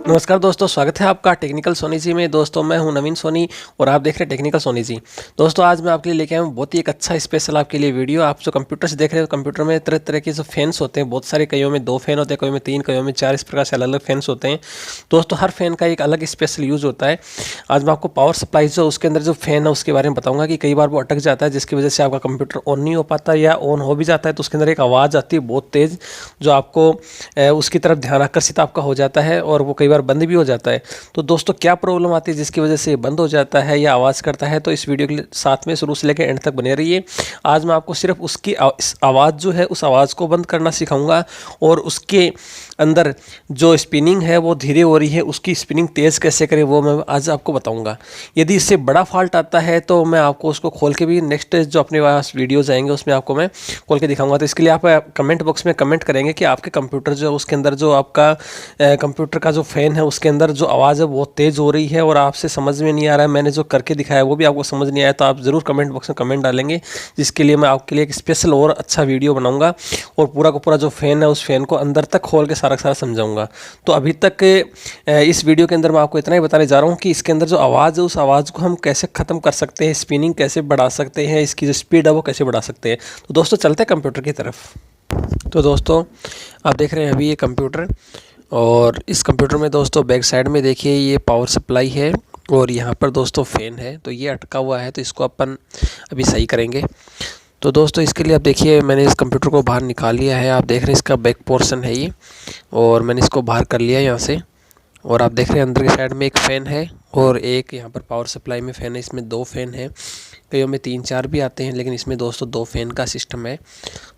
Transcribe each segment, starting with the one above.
नमस्कार दोस्तों, स्वागत है आपका टेक्निकल सोनी जी में। दोस्तों मैं हूं नवीन सोनी और आप देख रहे हैं टेक्निकल सोनी जी। दोस्तों आज मैं आपके लिए लेके आया हूं बहुत ही एक अच्छा स्पेशल आपके लिए वीडियो। आप जो कंप्यूटर से देख रहे हो, कंप्यूटर में तरह तरह के जो फैंस होते हैं, बहुत सारे, कईयों में 2 फैन होते हैं, कईयों में 3, कईयों में 4, इस प्रकार से अलग अलग फैंस होते हैं। दोस्तों हर फैन का एक अलग स्पेशल यूज़ होता है। आज मैं आपको पावर सप्लाई जो उसके अंदर जो फैन है उसके बारे में बताऊँगा कि कई बार वो अटक जाता है, जिसकी वजह से आपका कंप्यूटर ऑन नहीं हो पाता, या ऑन हो भी जाता है तो उसके अंदर एक आवाज़ आती है बहुत तेज़, जो आपको उसकी तरफ ध्यान आकर्षित आपका हो जाता है और वो कई बार बंद भी हो जाता है। तो दोस्तों क्या प्रॉब्लम आती है जिसकी वजह से बंद हो जाता है या आवाज़ करता है, तो इस वीडियो के साथ में शुरू से लेकर एंड तक बने रहिए। आज मैं आपको सिर्फ उसकी आवाज़ जो है उस आवाज़ को बंद करना सिखाऊंगा, और उसके अंदर जो स्पिनिंग है वो धीरे हो रही है, उसकी स्पिनिंग तेज़ कैसे करें वो मैं आज आपको बताऊंगा। यदि इससे बड़ा फॉल्ट आता है तो मैं आपको उसको खोल के भी नेक्स्ट जो अपने पास वीडियोज़ आएंगे उसमें आपको मैं खोल के दिखाऊंगा। तो इसके लिए आप कमेंट बॉक्स में कमेंट करेंगे कि आपके कंप्यूटर जो उसके अंदर जो आपका कंप्यूटर का जो फ़ैन है उसके अंदर जो आवाज़ है बहुत तेज़ हो रही है और आपसे समझ में नहीं आ रहा है, मैंने जो करके दिखाया वो भी आपको समझ नहीं आया, तो आप ज़रूर कमेंट बॉक्स में कमेंट डालेंगे, जिसके लिए मैं आपके लिए एक स्पेशल और अच्छा वीडियो बनाऊंगा और पूरा का पूरा जो फ़ैन है उस फ़ैन को अंदर तक खोल के सारा का सारा समझाऊंगा। तो अभी तक इस वीडियो के अंदर मैं आपको इतना ही बताने जा रहा हूँ कि इसके अंदर जो आवाज़ है उस आवाज़ को हम कैसे ख़त्म कर सकते हैं, स्पिनिंग कैसे बढ़ा सकते हैं, इसकी जो स्पीड है वो कैसे बढ़ा सकते हैं। तो दोस्तों चलते हैं कंप्यूटर की तरफ। तो दोस्तों आप देख रहे हैं अभी ये कंप्यूटर, और इस कंप्यूटर में दोस्तों बैक साइड में देखिए ये पावर सप्लाई है और यहाँ पर दोस्तों फ़ैन है। तो ये अटका हुआ है, तो इसको अपन अभी सही करेंगे। तो दोस्तों इसके लिए आप देखिए मैंने इस कंप्यूटर को बाहर निकाल लिया है। आप देख रहे हैं इसका बैक पोर्शन है ये, और मैंने इसको बाहर कर लिया यहाँ से। और आप देख रहे हैं अंदर की साइड में एक फ़ैन है और एक यहाँ पर पावर सप्लाई में फ़ैन है। इसमें 2 फ़ैन है, कईयों में 3-4 भी आते हैं, लेकिन इसमें दोस्तों 2 फ़ैन का सिस्टम है।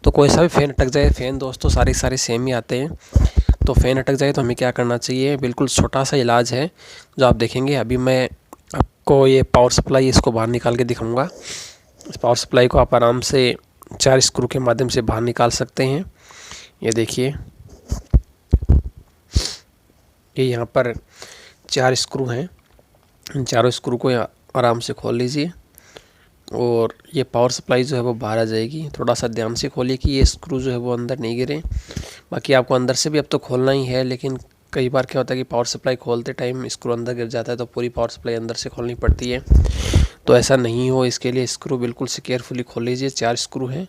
तो कोई सा भी फ़ैन अटक जाए, फ़ैन दोस्तों सारे सेम ही आते हैं। तो फ़ैन अटक जाए तो हमें क्या करना चाहिए, बिल्कुल छोटा सा इलाज है जो आप देखेंगे। अभी मैं आपको ये पावर सप्लाई इसको बाहर निकाल के दिखाऊंगा। इस पावर सप्लाई को आप आराम से 4 स्क्रू के माध्यम से बाहर निकाल सकते हैं। ये देखिए ये यहाँ पर 4 स्क्रू हैं, इन चारों स्क्रू को आराम से खोल लीजिए और ये पावर सप्लाई जो है वो बाहर आ जाएगी। थोड़ा सा ध्यान से खोलिए कि ये स्क्रू जो है वो अंदर नहीं गिरे। बाकी आपको अंदर से भी अब तो खोलना ही है, लेकिन कई बार क्या होता है कि पावर सप्लाई खोलते टाइम स्क्रू अंदर गिर जाता है, तो पूरी पावर सप्लाई अंदर से खोलनी पड़ती है। तो ऐसा नहीं हो, इसके लिए स्क्रू बिल्कुल से केयरफुली खोल लीजिए। 4 स्क्रू हैं।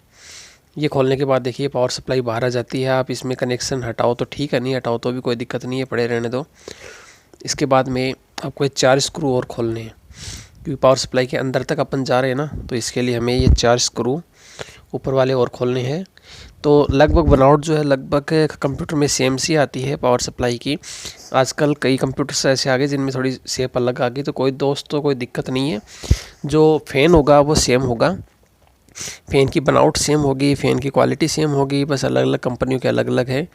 ये खोलने के बाद देखिए पावर सप्लाई बाहर आ जाती है। आप इसमें कनेक्शन हटाओ तो ठीक है, नहीं हटाओ तो भी कोई दिक्कत नहीं है, पड़े रहने दो। इसके बाद में आपको ये 4 स्क्रू और खोलने हैं, क्योंकि पावर सप्लाई के अंदर तक अपन जा रहे हैं ना, तो इसके लिए हमें ये 4 स्क्रू ऊपर वाले और खोलने हैं। तो लगभग बनावट जो है लगभग कंप्यूटर में सेम सी आती है पावर सप्लाई की। आजकल कई कंप्यूटर्स ऐसे आ गए जिनमें थोड़ी शेप अलग आ गई, तो कोई दिक्कत नहीं है। जो फ़ैन होगा वो सेम होगा, फ़ैन की बनावट सेम होगी, फ़ैन की क्वालिटी सेम होगी, बस अलग अलग कंपनियों के अलग अलग है।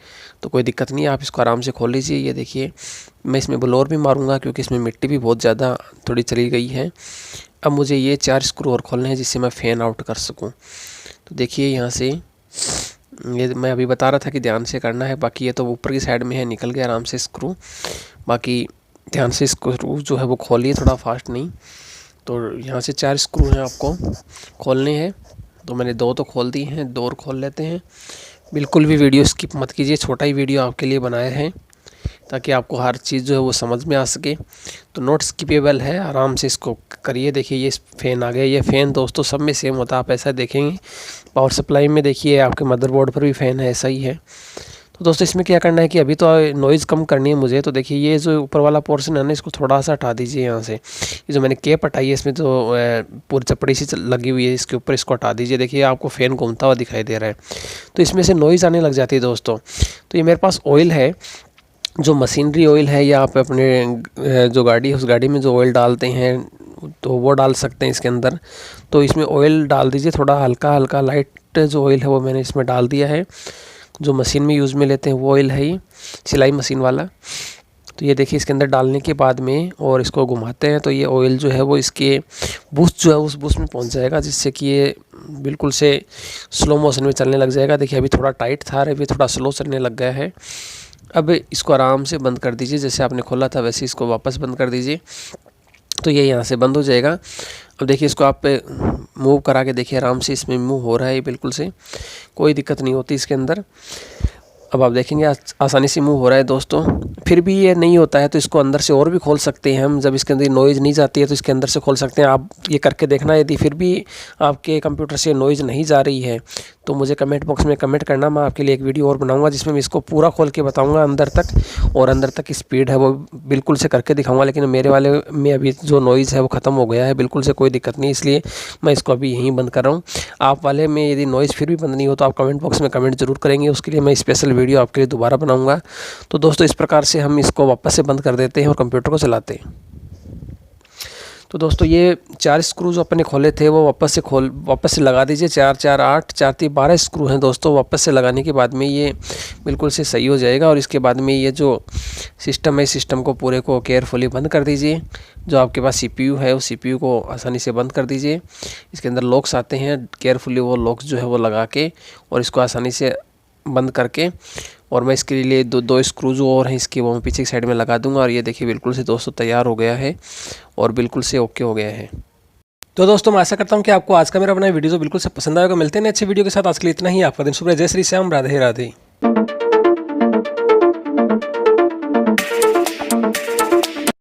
तो कोई दिक्कत नहीं है, आप इसको आराम से खोल लीजिए। ये देखिए मैं इसमें ब्लोअर भी मारूंगा क्योंकि इसमें मिट्टी भी बहुत ज़्यादा थोड़ी चली गई है। अब मुझे ये 4 स्क्रू और खोलने हैं जिससे मैं फ़ैन आउट कर सकूँ। तो देखिए यहाँ से ये मैं अभी बता रहा था कि ध्यान से करना है, बाकी ये तो ऊपर की साइड में है, निकल गया आराम से स्क्रू। बाकी ध्यान से स्क्रू जो है वो खोलिए, थोड़ा फास्ट नहीं। तो यहाँ से 4 स्क्रू हैं आपको खोलने हैं। तो मैंने 2 तो खोल दी हैं, 2 और खोल लेते हैं। बिल्कुल भी वीडियो स्किप मत कीजिए, छोटा ही वीडियो आपके लिए बनाए हैं ताकि आपको हर चीज़ जो है वो समझ में आ सके। तो नोट स्किपेबल है, आराम से इसको करिए। देखिए ये फ़ैन आ गया। ये फ़ैन दोस्तों सब में सेम होता है, आप ऐसा देखेंगे। पावर सप्लाई में देखिए आपके मदरबोर्ड पर भी फ़ैन है, ऐसा ही है। तो दोस्तों इसमें क्या करना है कि अभी तो नॉइज़ कम करनी है मुझे। तो देखिए ये जो ऊपर वाला पोर्शन है ना, इसको थोड़ा सा हटा दीजिए यहाँ से। ये जो मैंने केप हटाई है इसमें जो पूरी चपड़ी सी लगी हुई है इसके ऊपर, इसको हटा दीजिए। देखिए आपको फ़ैन घूमता हुआ दिखाई दे रहा है, तो इसमें से नॉइज़ आने लग जाती है दोस्तों। तो ये मेरे पास ऑयल है, जो मशीनरी ऑयल है, या आप अपने जो गाड़ी है उस गाड़ी में जो ऑयल डालते हैं तो वो डाल सकते हैं इसके अंदर। तो इसमें ऑयल डाल दीजिए, थोड़ा हल्का हल्का लाइट जो ऑयल है वो मैंने इसमें डाल दिया है। जो मशीन में यूज़ में लेते हैं वो ऑयल है, ये सिलाई मशीन वाला। तो ये देखिए इसके अंदर डालने के बाद में और इसको घुमाते हैं तो ये ऑयल जो है वो इसके बूस्ट जो है उस बूस्ट में पहुंच जाएगा, जिससे कि ये बिल्कुल से स्लो मोशन में चलने लग जाएगा। देखिए अभी थोड़ा टाइट था, अभी थोड़ा स्लो चलने लग गया है। अब इसको आराम से बंद कर दीजिए, जैसे आपने खोला था वैसे इसको वापस बंद कर दीजिए। तो ये यहाँ से बंद हो जाएगा। अब देखिए इसको आप मूव करा के देखिए, आराम से इसमें मूव हो रहा है बिल्कुल से, कोई दिक्कत नहीं होती इसके अंदर। अब आप देखेंगे आसानी से मूव हो रहा है दोस्तों। फिर भी ये नहीं होता है तो इसको अंदर से और भी खोल सकते हैं हम। जब इसके अंदर नॉइज़ नहीं जाती है तो इसके अंदर से खोल सकते हैं। आप ये करके देखना, यदि फिर भी आपके कंप्यूटर से नॉइज़ नहीं जा रही है तो मुझे कमेंट बॉक्स में कमेंट करना। मैं आपके लिए एक वीडियो और बनाऊंगा जिसमें मैं इसको पूरा खोल के बताऊंगा अंदर तक, और अंदर तक की स्पीड है वो बिल्कुल से करके दिखाऊंगा। लेकिन मेरे वाले में अभी जो नॉइज़ है वो ख़त्म हो गया है, बिल्कुल से कोई दिक्कत नहीं, इसलिए मैं इसको अभी यहीं बंद कर रहा हूँ। आप वाले में यदि नॉइज़ फिर भी बंद नहीं हो तो आप कमेंट बॉक्स में कमेंट जरूर करेंगे, उसके लिए मैं स्पेशल वीडियो आपके लिए दोबारा बनाऊंगा। तो दोस्तों इस प्रकार से हम इसको वापस से बंद कर देते हैं और कंप्यूटर को चलाते हैं। तो दोस्तों ये 4 स्क्रू जो अपने खोले थे वो वापस से लगा दीजिए। 4 4 8 4 3 12 स्क्रू हैं दोस्तों। वापस से लगाने के बाद में ये बिल्कुल से सही हो जाएगा। और इसके बाद में ये जो सिस्टम है, इस सिस्टम को पूरे को केयरफुली बंद कर दीजिए। जो आपके पास CPU है उस CPU को आसानी से बंद कर दीजिए। इसके अंदर लॉक्स आते हैं, केयरफुली वो लॉक्स जो है वो लगा के और इसको आसानी से बंद करके, और मैं इसके लिए दो स्क्रू जो और हैं इसकी वो मैं पीछे की साइड में लगा दूंगा। और ये देखिए बिल्कुल से दोस्तों तैयार हो गया है और बिल्कुल से ओके हो गया है। तो दोस्तों मैं आशा करता हूँ कि आपको आज का मेरा बनाया वीडियो जो बिल्कुल से पसंद आएगा। मिलते हैं अच्छे वीडियो के साथ। आज के लिए इतना ही। आपका दिन शुभ रहे। जय श्री श्याम। राधे राधे।